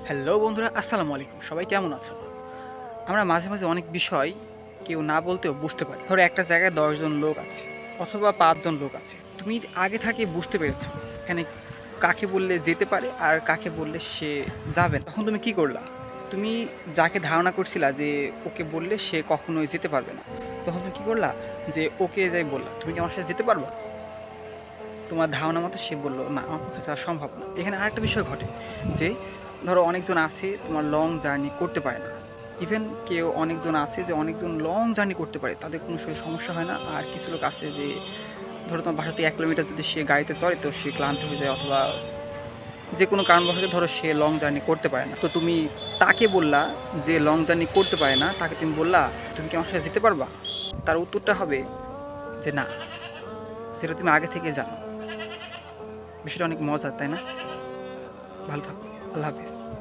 Hello বন্ধুরা, আসসালামু আলাইকুম। সবাই কেমন আছো? আমরা মাঝে মাঝে অনেক বিষয় কেউ না বলতেও বুঝতে পারি। ধরো একটা জায়গায় ১০ জন লোক আছে অথবা ৫ জন লোক আছে। তুমি আগে থেকে বুঝতে পেরেছো এখানে কাকে বললে যেতে পারে আর কাকে বললে সে যাবে না। তখন তুমি কি করলা? তুমি যাকে ধারণা করছিলা যে ওকে বললে সে কখনোই যেতে পারবে না, তখন তুমি কি করলা? যে ওকে যাই বললা, "তুমি কি আমার সাথে যেতে পারবা?" তোমার ধারণা মতো সে বলল, "না, আমার পক্ষে যাওয়া সম্ভব না।" এখানে আরেকটা বিষয় ঘটে যে ধরো অনেকজন আছে তোমার লং জার্নি করতে পারে না। ইভেন কেউ অনেকজন আছে যে অনেকজন লং জার্নি করতে পারে, তাদের কোনো সমস্যা হয় না। আর কিছু লোক আছে যে ধরো তোমার বাসা থেকে ১ কিলোমিটার যদি সে গাড়িতে চড়ে তো সে ক্লান্ত হয়ে যায়, অথবা যে কোনো কারণবশত ধরো সে লং জার্নি করতে পারে না। তো তুমি তাকে বললা যে লং জার্নি করতে পারে না, তাকে তুমি বললা, "তুমি কি আমার সাথে যেতে পারবা?" তার উত্তরটা হবে যে না, যেটা তুমি আগে থেকে জানো। বিষয়টা অনেক মজার, তাই না? ভালো থাকো। আল্লাহ হাফেজ।